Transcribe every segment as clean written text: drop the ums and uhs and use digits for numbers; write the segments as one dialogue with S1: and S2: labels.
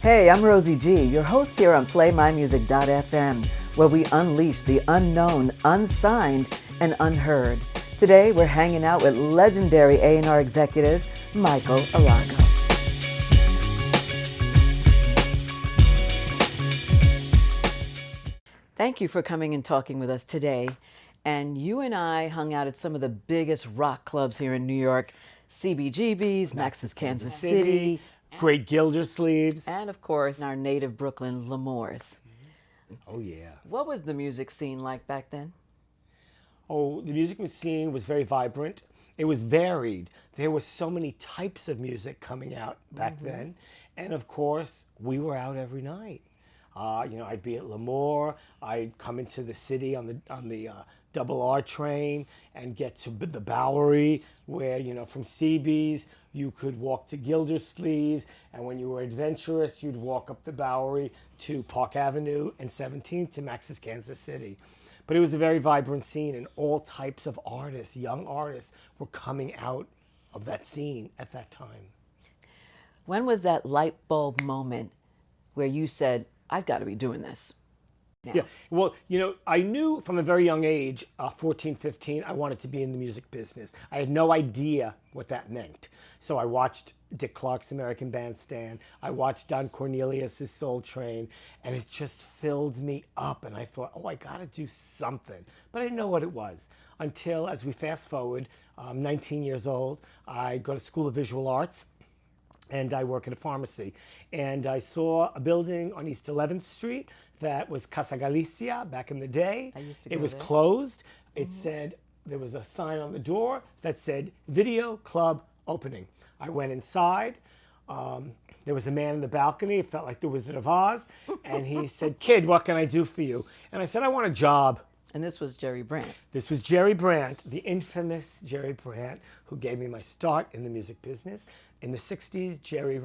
S1: Hey, I'm Rosie G, your host here on PlayMyMusic.fm, where we unleash the unknown, unsigned, and unheard. Today, we're hanging out with legendary A&R executive Michael Alago. Thank you for coming and talking with us today. And you and I hung out at some of the biggest rock clubs here in New York, CBGB's, Max's Kansas City,
S2: Great Gildersleeves.
S1: and of course, our native Brooklyn, L'Amour's.
S2: Oh, yeah.
S1: What was the music scene like back then?
S2: Oh, the music scene was very vibrant. It was varied. There were so many types of music coming out back then. And of course, we were out every night. I'd be at L'Amour. I'd come into the city on the double R train and get to the Bowery, where, from CB's, you could walk to Gildersleeves. And when you were adventurous, you'd walk up the Bowery to Park Avenue and 17th to Max's Kansas City. But it was a very vibrant scene, and all types of artists, young artists, were coming out of that scene at that time.
S1: When was that light bulb moment where you said, I've got to be doing this now?
S2: Yeah, well, I knew from a very young age, 14, 15, I wanted to be in the music business. I had no idea what that meant. So I watched Dick Clark's American Bandstand. I watched Don Cornelius's Soul Train, and it just filled me up. And I thought, I got to do something. But I didn't know what it was until, as we fast forward, 19 years old, I go to School of Visual Arts. And I work at a pharmacy. And I saw a building on East 11th Street that was Casa Galicia back in the day.
S1: I used to go
S2: It was
S1: there.
S2: closed. It said, there was a sign on the door that said, Video Club Opening. I went inside. There was a man in the balcony. It felt like the Wizard of Oz. And he said, Kid, what can I do for you? And I said, I want a job.
S1: And this was Jerry Brandt.
S2: This was Jerry Brandt, the infamous Jerry Brandt, who gave me my start in the music business. In the 60s, Jerry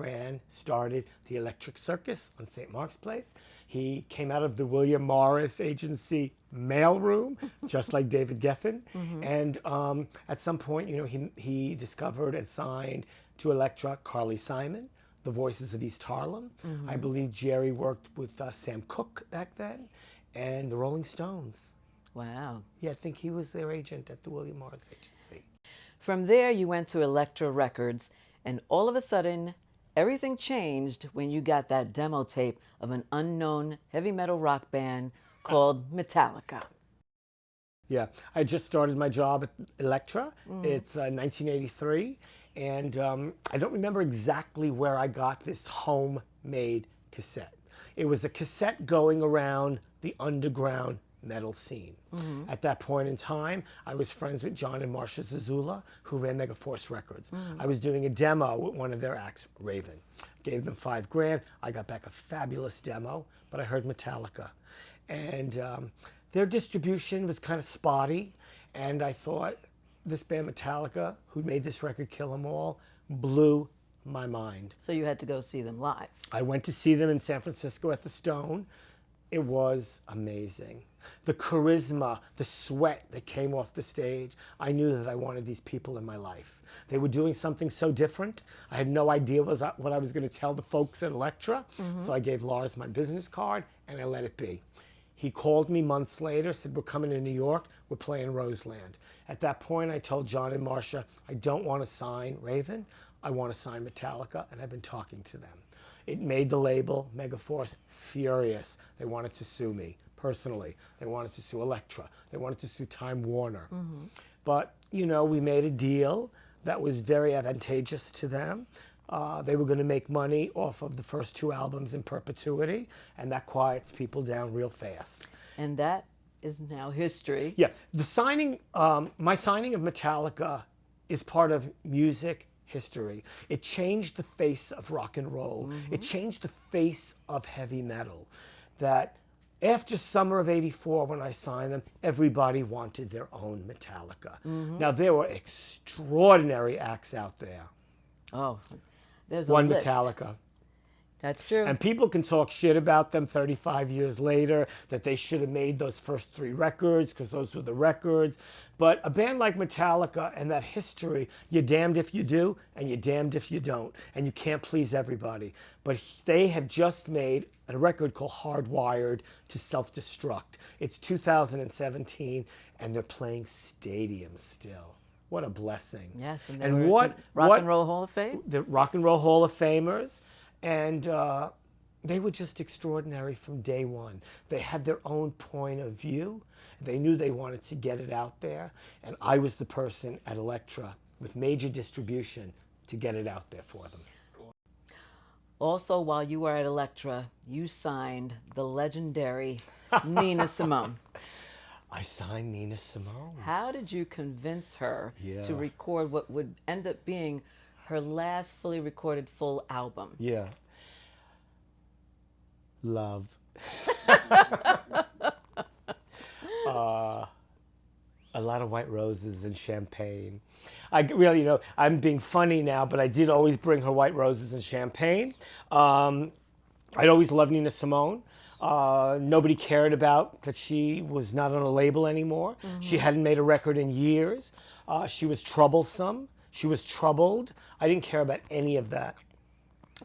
S2: started the Electric Circus on St. Mark's Place. He came out of the William Morris Agency mailroom, just like David Geffen. And at some point, he discovered and signed to Elektra Carly Simon, the Voices of East Harlem. I believe Jerry worked with Sam Cooke back then, and the Rolling Stones.
S1: Wow.
S2: Yeah, I think he was their agent at the William Morris Agency.
S1: From there, you went to Elektra Records, and all of a sudden, everything changed when you got that demo tape of an unknown heavy metal rock band called Metallica.
S2: Yeah, I just started my job at Elektra. It's 1983, and I don't remember exactly where I got this homemade cassette. It was a cassette going around the underground metal scene. At that point in time, I was friends with John and Marcia Zazula, who ran Megaforce Records. I was doing a demo with one of their acts, Raven. Gave them $5,000. I got back a fabulous demo, but I heard Metallica. And their distribution was kind of spotty, and I thought, this band Metallica, who made this record, Kill 'Em All, blew my mind.
S1: So you had to go see them live.
S2: I went to see them in San Francisco at the Stone. It was amazing. The charisma, the sweat that came off the stage, I knew that I wanted these people in my life. They were doing something so different. I had no idea what I was going to tell the folks at Elektra. So I gave Lars my business card, and I let it be. He called me months later, said, we're coming to New York, we're playing Roseland. At that point, I told John and Marcia, I don't want to sign Raven, I want to sign Metallica, and I've been talking to them. It made the label, Megaforce, furious. They wanted to sue me personally. They wanted to sue Elektra. They wanted to sue Time Warner. But, we made a deal that was very advantageous to them. They were going to make money off of the first 2 albums in perpetuity, and that quiets people down real fast.
S1: And that is now history.
S2: Yeah, the signing, my signing of Metallica is part of music history. It changed the face of rock and roll. It changed the face of heavy metal. That after summer of '84, when I signed them, everybody wanted their own Metallica. Now, there were extraordinary acts out there.
S1: Oh, there's a
S2: One
S1: list.
S2: Metallica.
S1: That's true.
S2: And people can talk shit about them 35 years later, that they should have made those first 3 records because those were the records. But a band like Metallica and that history, you're damned if you do and you're damned if you don't. And you can't please everybody. But they have just made a record called Hardwired to Self-Destruct. It's 2017 and they're playing stadiums still. What a blessing.
S1: Yes, and
S2: and what
S1: Rock and Roll Hall of Fame?
S2: The Rock and Roll Hall of Famers. And they were just extraordinary from day one. They had their own point of view. They knew they wanted to get it out there. And I was the person at Elektra with major distribution to get it out there for them.
S1: Also, while you were at Elektra, you signed the legendary Nina Simone.
S2: I signed Nina Simone.
S1: How did you convince her
S2: Yeah.
S1: to record what would end up being her last fully recorded full album?
S2: Yeah. Love. A lot of white roses and champagne. I really, I'm being funny now, but I did always bring her white roses and champagne. I'd always loved Nina Simone. Nobody cared about that she was not on a label anymore. Mm-hmm. She hadn't made a record in years. She was troublesome. She was troubled. I didn't care about any of that.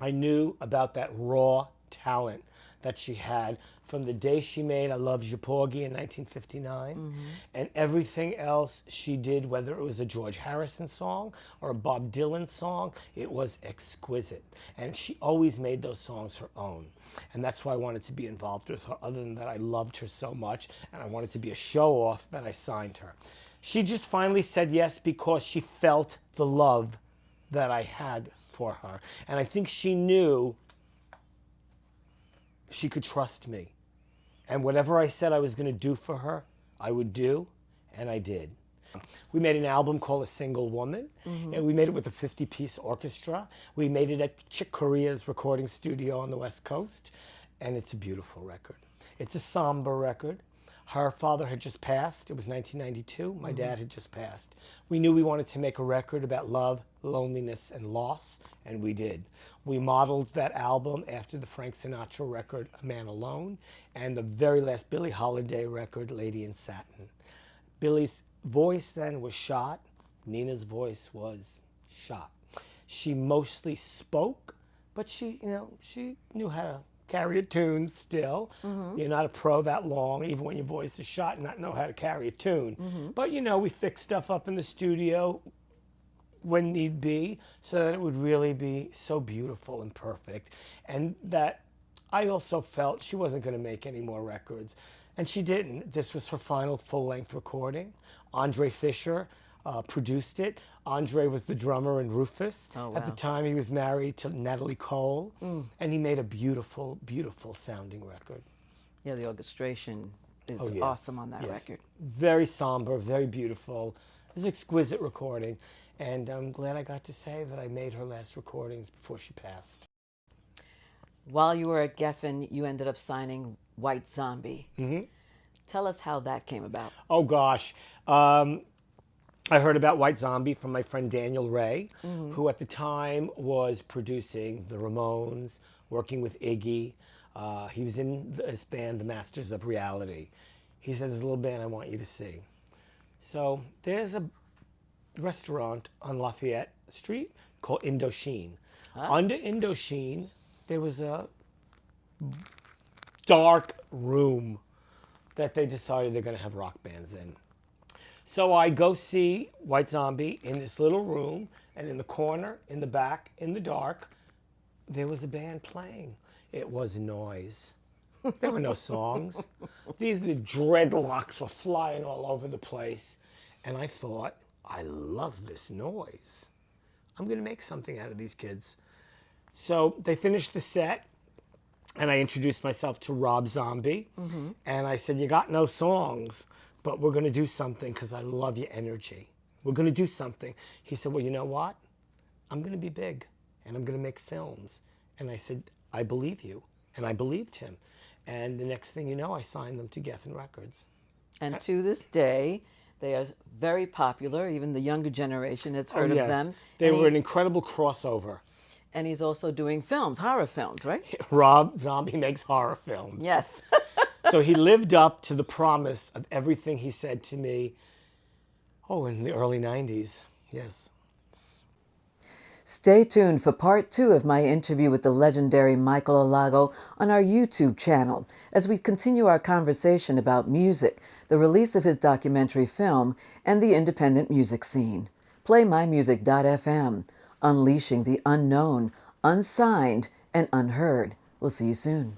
S2: I knew about that raw talent that she had from the day she made I Love You Porgy in 1959, mm-hmm. and everything else she did, whether it was a George Harrison song or a Bob Dylan song, it was exquisite. And she always made those songs her own. And that's why I wanted to be involved with her, other than that I loved her so much, and I wanted to be a show-off that I signed her. She just finally said yes because she felt the love that I had for her. And I think she knew she could trust me. And whatever I said I was going to do for her, I would do, and I did. We made an album called A Single Woman, mm-hmm. and we made it with a 50-piece orchestra. We made it at Chick Corea's recording studio on the West Coast, and it's a beautiful record. It's a somber record. Her father had just passed. It was 1992. My dad had just passed. We knew we wanted to make a record about love, loneliness, and loss, and we did. We modeled that album after the Frank Sinatra record, A Man Alone, and the very last Billie Holiday record, Lady in Satin. Billie's voice then was shot. Nina's voice was shot. She mostly spoke, but she knew how to carry a tune still. Mm-hmm. You're not a pro that long, even when your voice is shot, and not know how to carry a tune. Mm-hmm. But, we fix stuff up in the studio when need be so that it would really be so beautiful and perfect. And that I also felt she wasn't going to make any more records. And she didn't. This was her final full-length recording. Andre Fisher produced it. Andre was the drummer in Rufus. Oh, wow. At the time, he was married to Natalie Cole, and he made a beautiful, beautiful sounding record.
S1: Yeah, the orchestration is awesome on that record.
S2: Very somber, very beautiful. It was an exquisite recording, and I'm glad I got to say that I made her last recordings before she passed.
S1: While you were at Geffen, you ended up signing White Zombie. Mm-hmm. Tell us how that came about.
S2: Oh, gosh. I heard about White Zombie from my friend Daniel Ray, who at the time was producing the Ramones, working with Iggy. He was in this band, The Masters of Reality. He said, there's a little band I want you to see. So there's a restaurant on Lafayette Street called Indochine. Under Indochine, there was a dark room that they decided they're going to have rock bands in. So I go see White Zombie in this little room, and in the corner, in the back, in the dark, there was a band playing. It was noise. There were no songs. The dreadlocks were flying all over the place. And I thought, I love this noise. I'm going to make something out of these kids. So they finished the set, and I introduced myself to Rob Zombie. Mm-hmm. And I said, you got no songs, but we're going to do something because I love your energy. We're going to do something. He said, well, you know what? I'm going to be big, and I'm going to make films. And I said, I believe you. And I believed him. And the next thing you know, I signed them to Geffen Records.
S1: And to this day, they are very popular. Even the younger generation has heard of them.
S2: They were an incredible crossover.
S1: And he's also doing films, horror films, right?
S2: Rob Zombie makes horror films.
S1: Yes.
S2: So he lived up to the promise of everything he said to me, in the early 90s. Yes.
S1: Stay tuned for part 2 of my interview with the legendary Michael Alago on our YouTube channel as we continue our conversation about music, the release of his documentary film, and the independent music scene. PlayMyMusic.fm, unleashing the unknown, unsigned, and unheard. We'll see you soon.